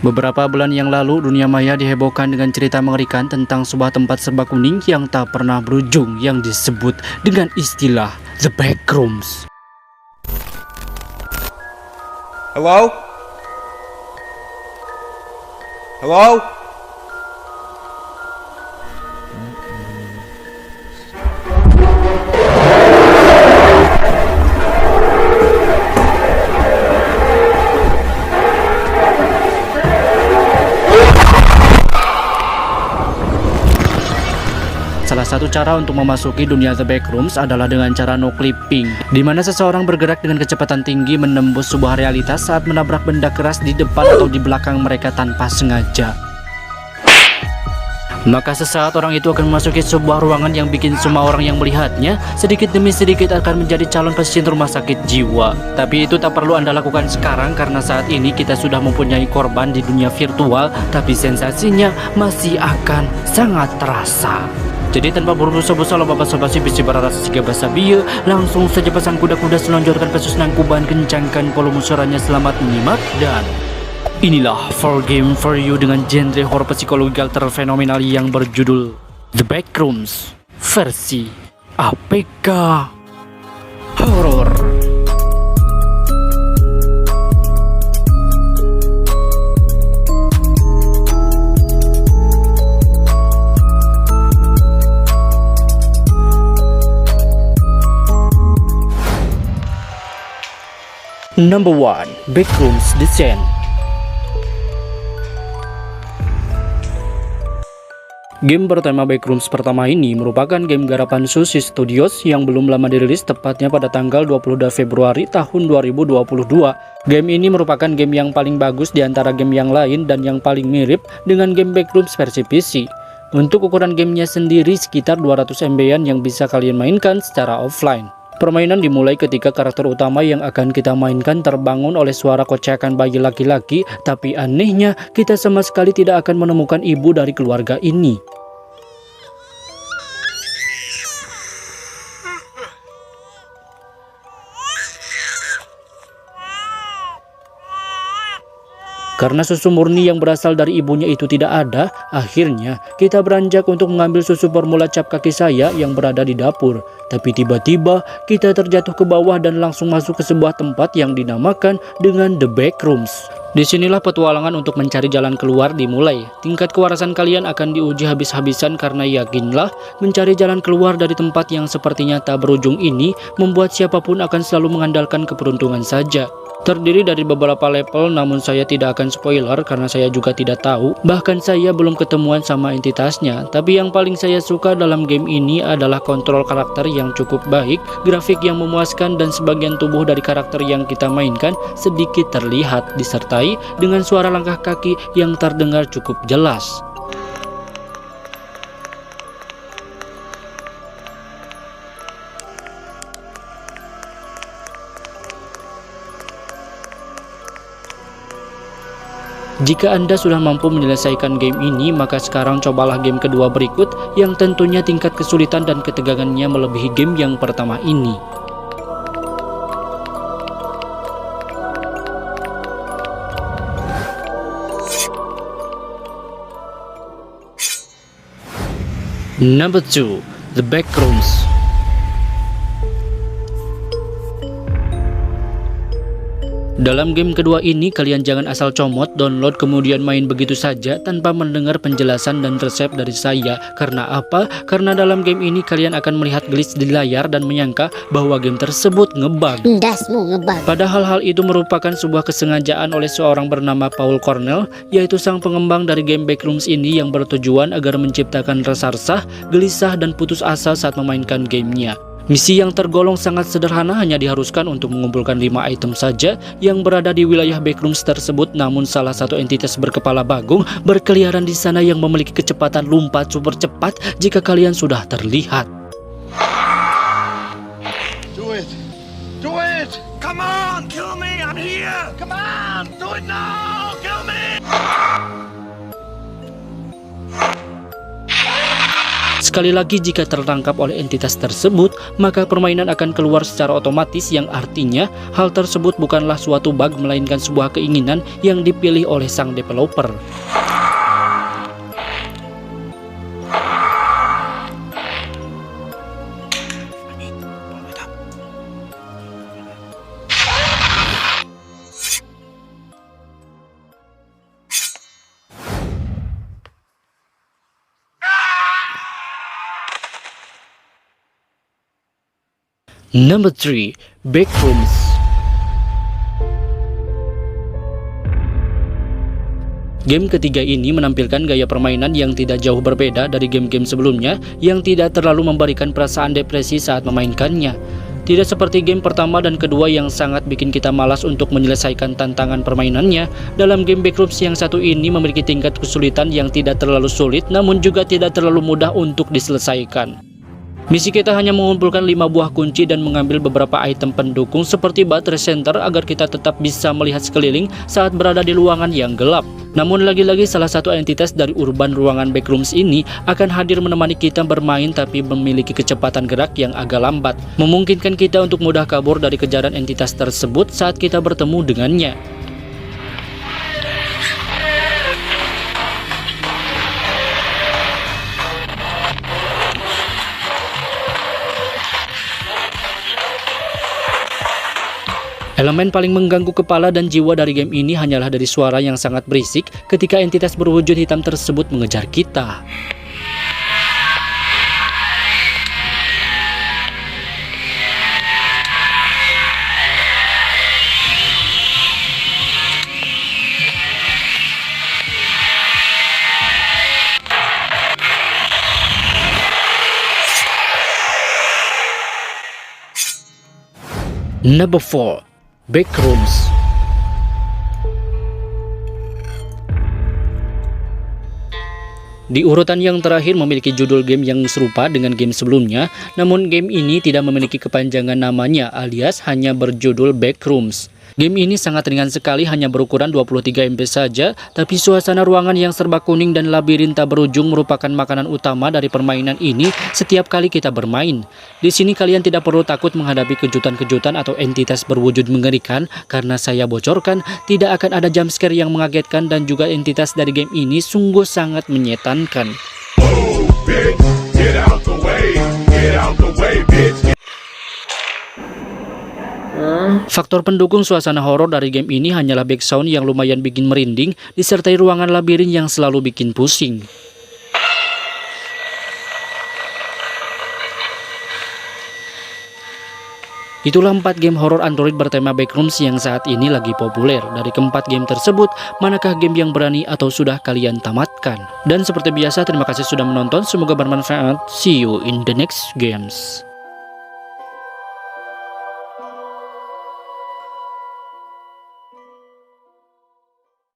Beberapa bulan yang lalu, dunia maya dihebohkan dengan cerita mengerikan tentang sebuah tempat serba kuning yang tak pernah berujung yang disebut dengan istilah The Backrooms. Hello? Hello? Salah satu cara untuk memasuki dunia The Backrooms adalah dengan cara no clipping, di mana seseorang bergerak dengan kecepatan tinggi menembus sebuah realitas saat menabrak benda keras di depan atau di belakang mereka tanpa sengaja. Maka sesaat orang itu akan memasuki sebuah ruangan yang bikin semua orang yang melihatnya sedikit demi sedikit akan menjadi calon pasien rumah sakit jiwa. Tapi itu tak perlu Anda lakukan sekarang karena saat ini kita sudah mempunyai korban di dunia virtual, tapi sensasinya masih akan sangat terasa. Jadi tanpa berbusa-busa lo bapak basi bisi baratas siga basa bieu, langsung saja pasang kuda-kuda selonjorkan pesus nangkuban, kencangkan volume suaranya, selamat menyimak dan inilah For Game For You dengan genre horror psikologikal terfenomenal yang berjudul The Backrooms versi APK Horror. Number 1. Backrooms Descent. Game bertema Backrooms pertama ini merupakan game garapan Sushi Studios yang belum lama dirilis, tepatnya pada tanggal 22 Februari tahun 2022. Game ini merupakan game yang paling bagus di antara game yang lain dan yang paling mirip dengan game Backrooms versi PC. Untuk ukuran gamenya sendiri sekitar 200 MB-an yang bisa kalian mainkan secara offline. Permainan dimulai ketika karakter utama yang akan kita mainkan terbangun oleh suara kocekan bayi laki-laki, tapi anehnya kita sama sekali tidak akan menemukan ibu dari keluarga ini. Karena susu murni yang berasal dari ibunya itu tidak ada, akhirnya kita beranjak untuk mengambil susu formula cap kaki saya yang berada di dapur. Tapi tiba-tiba kita terjatuh ke bawah dan langsung masuk ke sebuah tempat yang dinamakan dengan The Backrooms. Disinilah petualangan untuk mencari jalan keluar dimulai. Tingkat kewarasan kalian akan diuji habis-habisan karena yakinlah mencari jalan keluar dari tempat yang sepertinya tak berujung ini membuat siapapun akan selalu mengandalkan keberuntungan saja. Terdiri dari beberapa level, namun saya tidak akan spoiler karena saya juga tidak tahu. Bahkan saya belum ketemuan sama entitasnya. Tapi yang paling saya suka dalam game ini adalah kontrol karakter yang cukup baik, grafik yang memuaskan, dan sebagian tubuh dari karakter yang kita mainkan sedikit terlihat, disertai dengan suara langkah kaki yang terdengar cukup jelas. Jika Anda sudah mampu menyelesaikan game ini, maka sekarang cobalah game kedua berikut yang tentunya tingkat kesulitan dan ketegangannya melebihi game yang pertama ini. Number 2. The Backrooms. Dalam game kedua ini, kalian jangan asal comot, download, kemudian main begitu saja tanpa mendengar penjelasan dan resep dari saya. Karena apa? Karena dalam game ini kalian akan melihat glitch di layar dan menyangka bahwa game tersebut ngebug. Padahal hal itu merupakan sebuah kesengajaan oleh seorang bernama Paul Cornell, yaitu sang pengembang dari game Backrooms ini yang bertujuan agar menciptakan rasa resah, gelisah, dan putus asa saat memainkan gamenya. Misi yang tergolong sangat sederhana hanya diharuskan untuk mengumpulkan 5 item saja yang berada di wilayah Backrooms tersebut, namun salah satu entitas berkepala bagung berkeliaran di sana yang memiliki kecepatan lompat super cepat jika kalian sudah terlihat. Do it! Do it! Come on! Kill me! I'm here! Come on! Do it now! Kill me! Sekali lagi, jika tertangkap oleh entitas tersebut, maka permainan akan keluar secara otomatis, yang artinya hal tersebut bukanlah suatu bug melainkan sebuah keinginan yang dipilih oleh sang developer. Number 3. Backrooms. Game ketiga ini menampilkan gaya permainan yang tidak jauh berbeda dari game-game sebelumnya yang tidak terlalu memberikan perasaan depresi saat memainkannya. Tidak seperti game pertama dan kedua yang sangat bikin kita malas untuk menyelesaikan tantangan permainannya, dalam game Backrooms yang satu ini memiliki tingkat kesulitan yang tidak terlalu sulit namun juga tidak terlalu mudah untuk diselesaikan. Misi kita hanya mengumpulkan 5 buah kunci dan mengambil beberapa item pendukung seperti baterai center agar kita tetap bisa melihat sekeliling saat berada di ruangan yang gelap. Namun lagi-lagi salah satu entitas dari urban ruangan Backrooms ini akan hadir menemani kita bermain, tapi memiliki kecepatan gerak yang agak lambat, memungkinkan kita untuk mudah kabur dari kejaran entitas tersebut saat kita bertemu dengannya. Elemen paling mengganggu kepala dan jiwa dari game ini hanyalah dari suara yang sangat berisik ketika entitas berwujud hitam tersebut mengejar kita. Number 4. Backrooms. Di urutan yang terakhir memiliki judul game yang serupa dengan game sebelumnya, namun game ini tidak memiliki kepanjangan namanya alias hanya berjudul Backrooms. Game ini sangat ringan sekali, hanya berukuran 23 MB saja, tapi suasana ruangan yang serba kuning dan labirin tak berujung merupakan makanan utama dari permainan ini setiap kali kita bermain. Di sini kalian tidak perlu takut menghadapi kejutan-kejutan atau entitas berwujud mengerikan, karena saya bocorkan tidak akan ada jumpscare yang mengagetkan dan juga entitas dari game ini sungguh sangat menyetankan. Faktor pendukung suasana horor dari game ini hanyalah background yang lumayan bikin merinding, disertai ruangan labirin yang selalu bikin pusing. Itulah 4 game horor Android bertema Backrooms yang saat ini lagi populer. Dari keempat game tersebut, manakah game yang berani atau sudah kalian tamatkan? Dan seperti biasa, terima kasih sudah menonton, semoga bermanfaat. See you in the next games.